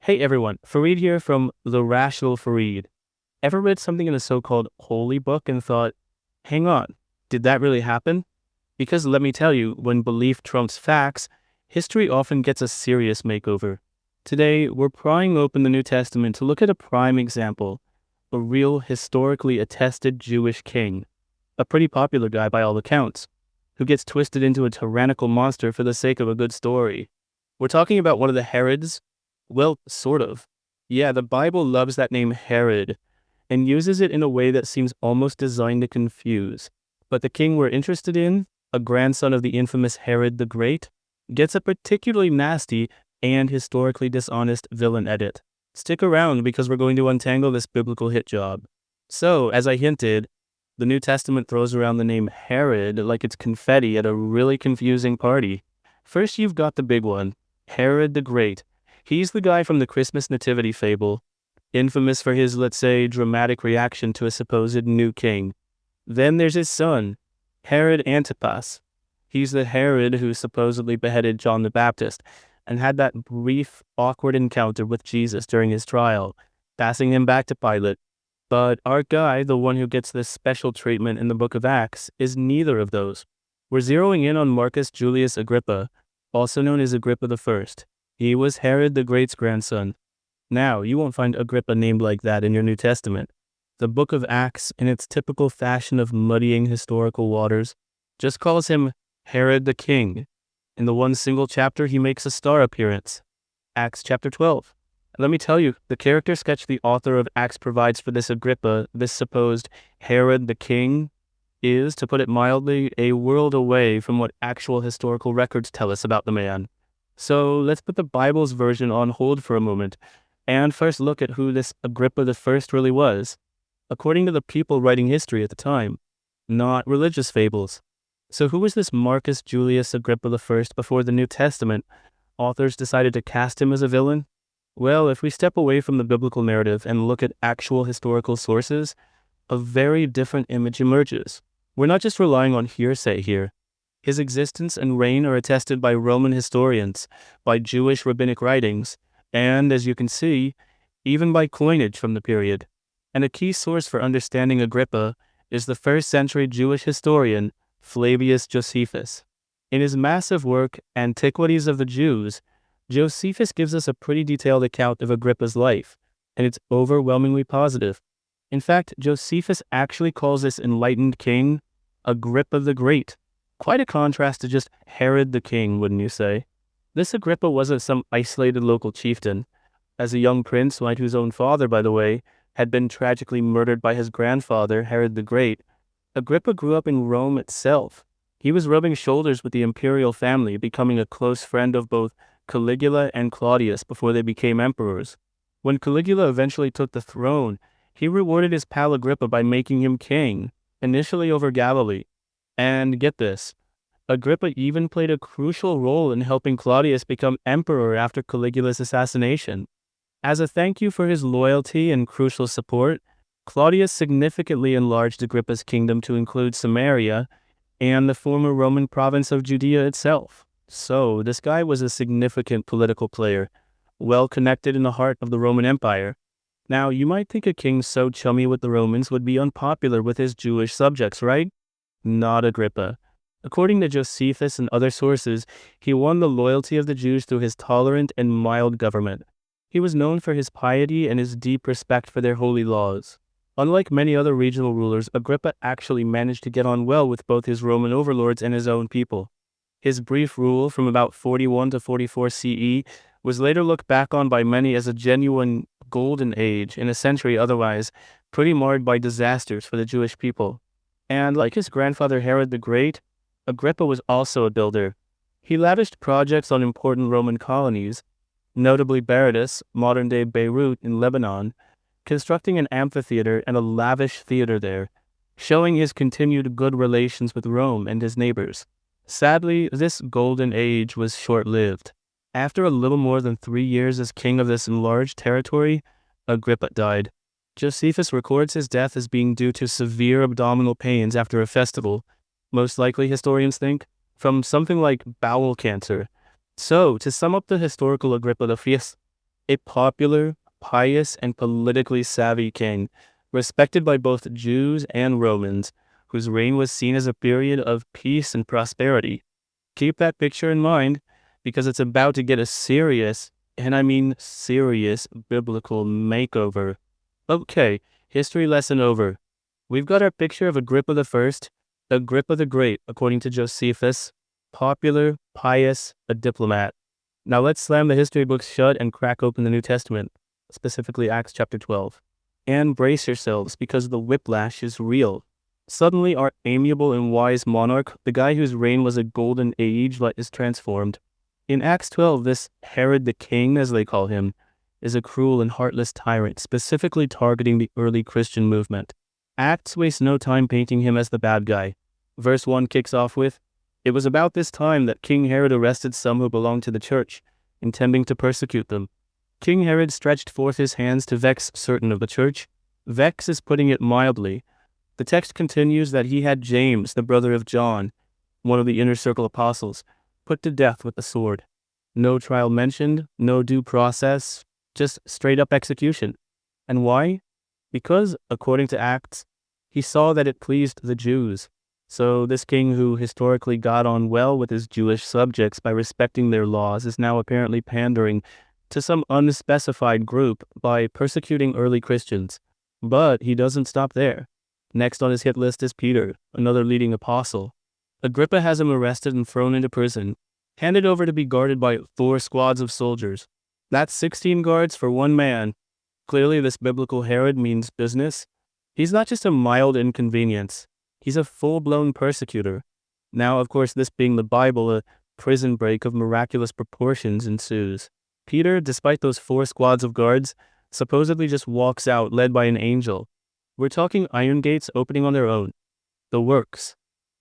Hey everyone, Farid here from the Rational Farid. Ever read something in the so-called holy book and thought, hang on, did that really happen? Because let me tell you, when belief trumps facts, history often gets a serious makeover. Today, we're prying open the New Testament to look at a prime example, a real historically attested Jewish king, a pretty popular guy by all accounts, who gets twisted into a tyrannical monster for the sake of a good story. We're talking about one of the Herods. Well, sort of. Yeah, the Bible loves that name Herod and uses it in a way that seems almost designed to confuse. But the king we're interested in, a grandson of the infamous Herod the Great, gets a particularly nasty and historically dishonest villain edit. Stick around because we're going to untangle this biblical hit job. So, as I hinted, the New Testament throws around the name Herod like it's confetti at a really confusing party. First, you've got the big one, Herod the Great. He's the guy from the Christmas nativity fable, infamous for his, let's say, dramatic reaction to a supposed new king. Then there's his son, Herod Antipas. He's the Herod who supposedly beheaded John the Baptist and had that brief, awkward encounter with Jesus during his trial, passing him back to Pilate. But our guy, the one who gets this special treatment in the book of Acts, is neither of those. We're zeroing in on Marcus Julius Agrippa, also known as Agrippa I. He was Herod the Great's grandson. Now, you won't find Agrippa named like that in your New Testament. The book of Acts, in its typical fashion of muddying historical waters, just calls him Herod the King. In the one single chapter, he makes a star appearance. Acts chapter 12. Let me tell you, the character sketch the author of Acts provides for this Agrippa, this supposed Herod the King, is, to put it mildly, a world away from what actual historical records tell us about the man. So let's put the Bible's version on hold for a moment, and first look at who this Agrippa I really was, according to the people writing history at the time, not religious fables. So who was this Marcus Julius Agrippa I before the New Testament authors decided to cast him as a villain? Well, if we step away from the biblical narrative and look at actual historical sources, a very different image emerges. We're not just relying on hearsay here. His existence and reign are attested by Roman historians, by Jewish rabbinic writings, and, as you can see, even by coinage from the period. And a key source for understanding Agrippa is the first-century Jewish historian, Flavius Josephus. In his massive work, Antiquities of the Jews, Josephus gives us a pretty detailed account of Agrippa's life, and it's overwhelmingly positive. In fact, Josephus actually calls this enlightened king Agrippa the Great. Quite a contrast to just Herod the King, wouldn't you say? This Agrippa wasn't some isolated local chieftain. As a young prince, whose own father, by the way, had been tragically murdered by his grandfather, Herod the Great, Agrippa grew up in Rome itself. He was rubbing shoulders with the imperial family, becoming a close friend of both Caligula and Claudius before they became emperors. When Caligula eventually took the throne, he rewarded his pal Agrippa by making him king, initially over Galilee. And get this, Agrippa even played a crucial role in helping Claudius become emperor after Caligula's assassination. As a thank you for his loyalty and crucial support, Claudius significantly enlarged Agrippa's kingdom to include Samaria and the former Roman province of Judea itself. So, this guy was a significant political player, well connected in the heart of the Roman Empire. Now, you might think a king so chummy with the Romans would be unpopular with his Jewish subjects, right? Not Agrippa. According to Josephus and other sources, he won the loyalty of the Jews through his tolerant and mild government. He was known for his piety and his deep respect for their holy laws. Unlike many other regional rulers, Agrippa actually managed to get on well with both his Roman overlords and his own people. His brief rule from about 41 to 44 CE was later looked back on by many as a genuine golden age in a century otherwise pretty marred by disasters for the Jewish people. And like his grandfather Herod the Great, Agrippa was also a builder. He lavished projects on important Roman colonies, notably Berytus, modern-day Beirut in Lebanon, constructing an amphitheater and a lavish theater there, showing his continued good relations with Rome and his neighbors. Sadly, this golden age was short-lived. After a little more than 3 years as king of this enlarged territory, Agrippa died. Josephus records his death as being due to severe abdominal pains after a festival, most likely, historians think, from something like bowel cancer. So, to sum up the historical Agrippa I, A popular, pious, and politically savvy king, respected by both Jews and Romans, whose reign was seen as a period of peace and prosperity. Keep that picture in mind because it's about to get a serious, and I mean serious, biblical makeover. Okay, history lesson over. We've got our picture of Agrippa I, Agrippa the Great, according to Josephus, popular, pious, a diplomat. Now let's slam the history books shut and crack open the New Testament, specifically Acts chapter 12. And brace yourselves because the whiplash is real. Suddenly, our amiable and wise monarch, the guy whose reign was a golden age, is transformed. In Acts 12, this Herod the King, as they call him, is a cruel and heartless tyrant, specifically targeting the early Christian movement. Acts wastes no time painting him as the bad guy. Verse 1 kicks off with, "It was about this time that King Herod arrested some who belonged to the church, intending to persecute them. King Herod stretched forth his hands to vex certain of the church. Vex is putting it mildly. The text continues that he had James, the brother of John, one of the inner circle apostles, put to death with the sword. No trial mentioned, no due process, just straight up execution. And why? Because, according to Acts, he saw that it pleased the Jews. So this king who historically got on well with his Jewish subjects by respecting their laws is now apparently pandering to some unspecified group by persecuting early Christians. But he doesn't stop there. Next on his hit list is Peter, another leading apostle. Agrippa has him arrested and thrown into prison, handed over to be guarded by 4 squads of soldiers. That's 16 guards for one man. Clearly this biblical Herod means business. He's not just a mild inconvenience. He's a full-blown persecutor. Now, of course, this being the Bible, a prison break of miraculous proportions ensues. Peter, despite those 4 squads of guards, supposedly just walks out led by an angel. We're talking iron gates opening on their own. The works.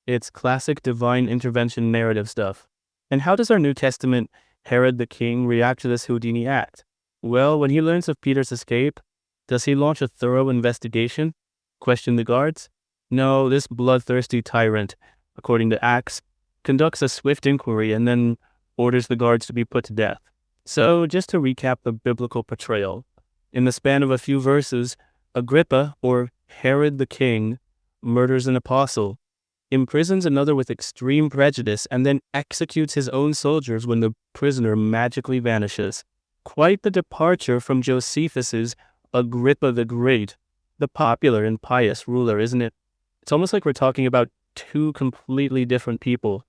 It's classic divine intervention narrative stuff. And how does our New Testament Herod the King react to this Houdini act? Well, when he learns of Peter's escape, does he launch a thorough investigation? Question the guards? No, this bloodthirsty tyrant, according to Acts, conducts a swift inquiry and then orders the guards to be put to death. So, just to recap the biblical portrayal, in the span of a few verses, Agrippa, or Herod the King, murders an apostle, imprisons another with extreme prejudice, and then executes his own soldiers when the prisoner magically vanishes. Quite the departure from Josephus's Agrippa the Great, the popular and pious ruler, isn't it? It's almost like we're talking about 2 completely different people.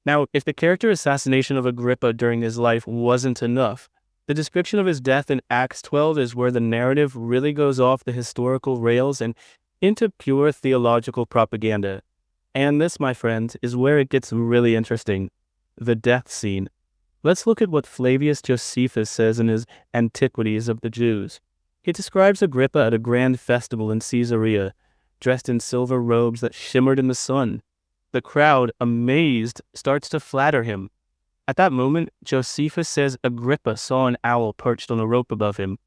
Now, if the character assassination of Agrippa during his life wasn't enough, the description of his death in Acts 12 is where the narrative really goes off the historical rails and into pure theological propaganda. And this, my friend, is where it gets really interesting. The death scene. Let's look at what Flavius Josephus says in his Antiquities of the Jews. He describes Agrippa at a grand festival in Caesarea, dressed in silver robes that shimmered in the sun. The crowd, amazed, starts to flatter him. At that moment, Josephus says Agrippa saw an owl perched on a rope above him.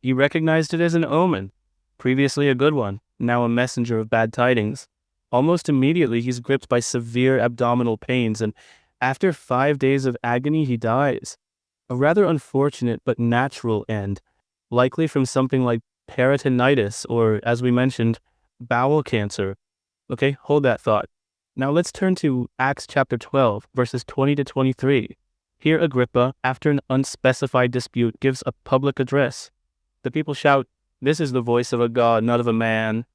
He recognized it as an omen, previously a good one, now a messenger of bad tidings. Almost immediately, he's gripped by severe abdominal pains, and after 5 days of agony, he dies. A rather unfortunate but natural end, likely from something like peritonitis or, as we mentioned, bowel cancer. Okay, hold that thought. Now let's turn to Acts chapter 12, verses 20 to 23. Here Agrippa, after an unspecified dispute, gives a public address. The people shout, "This is the voice of a God, not of a man."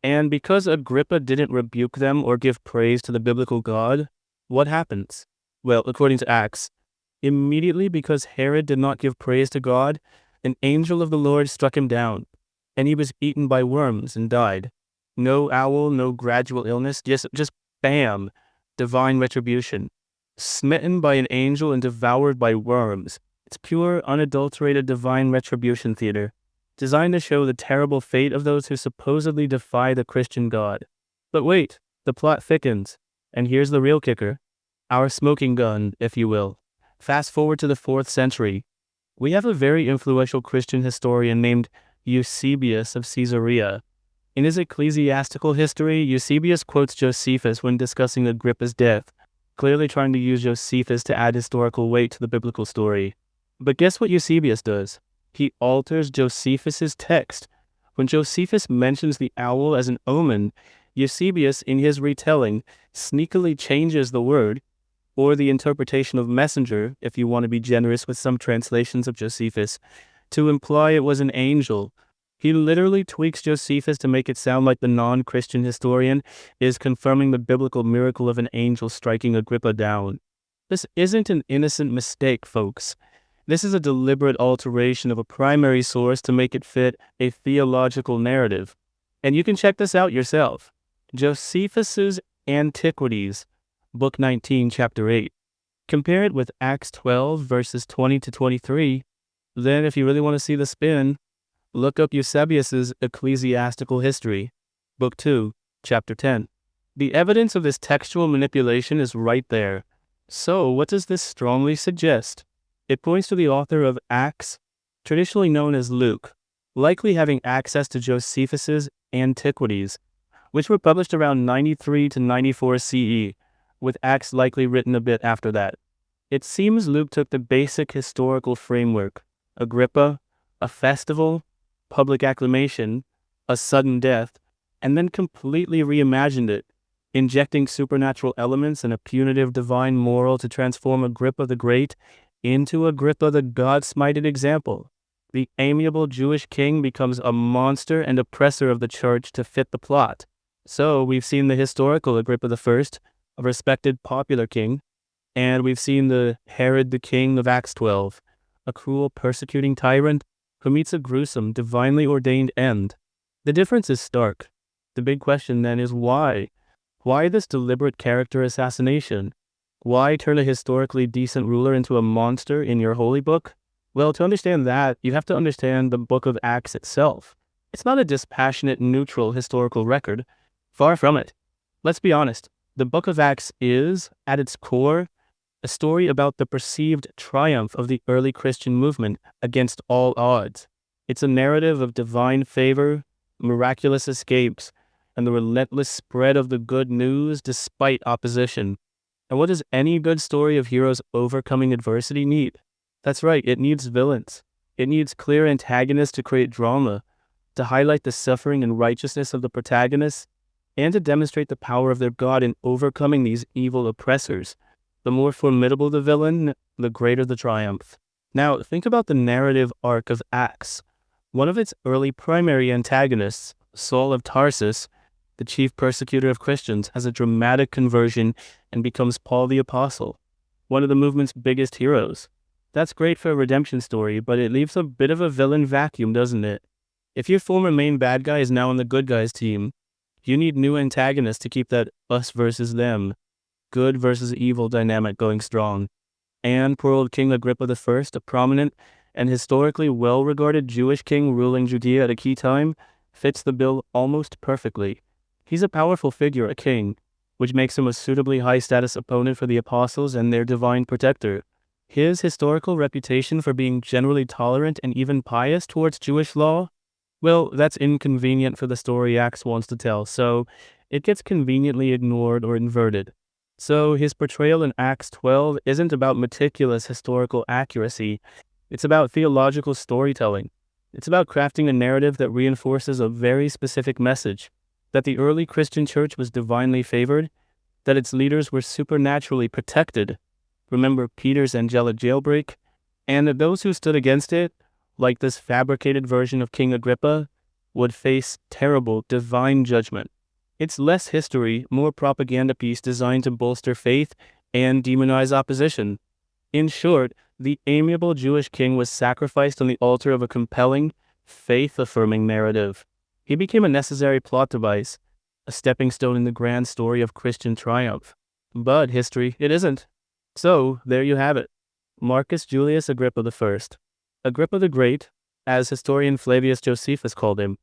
And because Agrippa didn't rebuke them or give praise to the biblical God, what happens? Well, according to Acts, immediately because Herod did not give praise to God, an angel of the Lord struck him down, and he was eaten by worms and died. No owl, no gradual illness, just bam, divine retribution. Smitten by an angel and devoured by worms. It's pure, unadulterated divine retribution theater, designed to show the terrible fate of those who supposedly defy the Christian God. But wait, the plot thickens, and here's the real kicker. Our smoking gun, if you will. Fast forward to the 4th century. We have a very influential Christian historian named Eusebius of Caesarea. In his ecclesiastical history, Eusebius quotes Josephus when discussing Agrippa's death, clearly trying to use Josephus to add historical weight to the biblical story. But guess what Eusebius does? He alters Josephus's text. When Josephus mentions the owl as an omen, Eusebius, in his retelling, sneakily changes the word, or the interpretation of messenger, if you want to be generous with some translations of Josephus, to imply it was an angel. He literally tweaks Josephus to make it sound like the non-Christian historian is confirming the biblical miracle of an angel striking Agrippa down. This isn't an innocent mistake, folks. This is a deliberate alteration of a primary source to make it fit a theological narrative. And you can check this out yourself. Josephus's Antiquities, Book 19, Chapter 8. Compare it with Acts 12, verses 20 to 23. Then, if you really want to see the spin, look up Eusebius's Ecclesiastical History, Book 2, Chapter 10. The evidence of this textual manipulation is right there. So, what does this strongly suggest? It points to the author of Acts, traditionally known as Luke, likely having access to Josephus's Antiquities, which were published around 93 to 94 CE, with Acts likely written a bit after that. It seems Luke took the basic historical framework, Agrippa, a festival, public acclamation, a sudden death, and then completely reimagined it, injecting supernatural elements and a punitive divine moral to transform Agrippa the Great into Agrippa the God-smited example. The amiable Jewish king becomes a monster and oppressor of the church to fit the plot. So we've seen the historical Agrippa I, a respected popular king, and we've seen the Herod the king of Acts 12, a cruel persecuting tyrant who meets a gruesome, divinely ordained end. The difference is stark. The big question then is why? Why this deliberate character assassination? Why turn a historically decent ruler into a monster in your holy book? Well, to understand that, you have to understand the book of Acts itself. It's not a dispassionate, neutral historical record. Far from it. Let's be honest. The book of Acts is, at its core, a story about the perceived triumph of the early Christian movement against all odds. It's a narrative of divine favor, miraculous escapes, and the relentless spread of the good news despite opposition. And what does any good story of heroes overcoming adversity need? That's right, it needs villains. It needs clear antagonists to create drama, to highlight the suffering and righteousness of the protagonists, and to demonstrate the power of their God in overcoming these evil oppressors. The more formidable the villain, the greater the triumph. Now, think about the narrative arc of Acts. One of its early primary antagonists, Saul of Tarsus, the chief persecutor of Christians, has a dramatic conversion and becomes Paul the Apostle, one of the movement's biggest heroes. That's great for a redemption story, but it leaves a bit of a villain vacuum, doesn't it? If your former main bad guy is now on the good guys team, you need new antagonists to keep that us versus them, good versus evil dynamic going strong. And poor old King Agrippa I, a prominent and historically well-regarded Jewish king ruling Judea at a key time, fits the bill almost perfectly. He's a powerful figure, a king, which makes him a suitably high-status opponent for the apostles and their divine protector. His historical reputation for being generally tolerant and even pious towards Jewish law, well, that's inconvenient for the story Acts wants to tell, so it gets conveniently ignored or inverted. So his portrayal in Acts 12 isn't about meticulous historical accuracy. It's about theological storytelling. It's about crafting a narrative that reinforces a very specific message, that the early Christian church was divinely favored, that its leaders were supernaturally protected. Remember Peter's angelic jailbreak? And that those who stood against it, like this fabricated version of King Agrippa, would face terrible divine judgment. It's less history, more propaganda piece designed to bolster faith and demonize opposition. In short, the amiable Jewish king was sacrificed on the altar of a compelling, faith-affirming narrative. He became a necessary plot device, a stepping stone in the grand story of Christian triumph. But history, it isn't. So, there you have it. Marcus Julius Agrippa I. Agrippa the Great, as historian Flavius Josephus called him,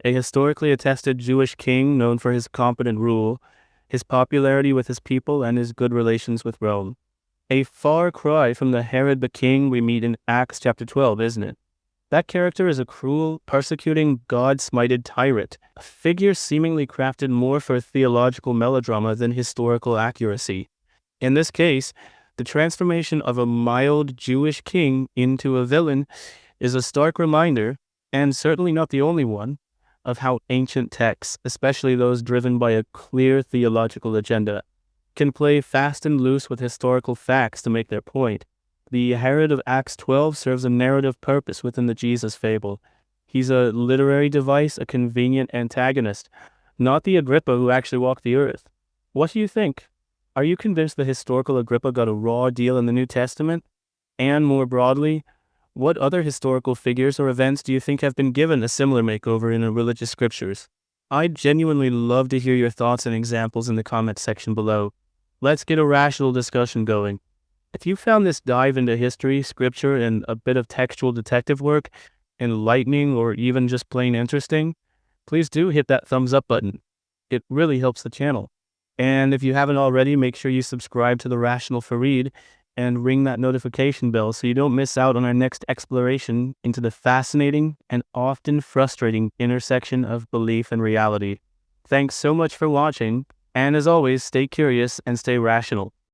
a historically attested Jewish king known for his competent rule, his popularity with his people, and his good relations with Rome. A far cry from the Herod the king we meet in Acts chapter 12, isn't it? That character is a cruel, persecuting, God-smited tyrant, a figure seemingly crafted more for theological melodrama than historical accuracy. In this case, the transformation of a mild Jewish king into a villain is a stark reminder, and certainly not the only one, of how ancient texts, especially those driven by a clear theological agenda, can play fast and loose with historical facts to make their point. The Herod of Acts 12 serves a narrative purpose within the Jesus fable. He's a literary device, a convenient antagonist, not the Agrippa who actually walked the earth. What do you think? Are you convinced the historical Agrippa got a raw deal in the New Testament? And more broadly, what other historical figures or events do you think have been given a similar makeover in the religious scriptures? I'd genuinely love to hear your thoughts and examples in the comments section below. Let's get a rational discussion going. If you found this dive into history, scripture, and a bit of textual detective work enlightening or even just plain interesting, please do hit that thumbs up button. It really helps the channel. And if you haven't already, make sure you subscribe to the Rational Farid and ring that notification bell so you don't miss out on our next exploration into the fascinating and often frustrating intersection of belief and reality. Thanks so much for watching, and as always, stay curious and stay rational.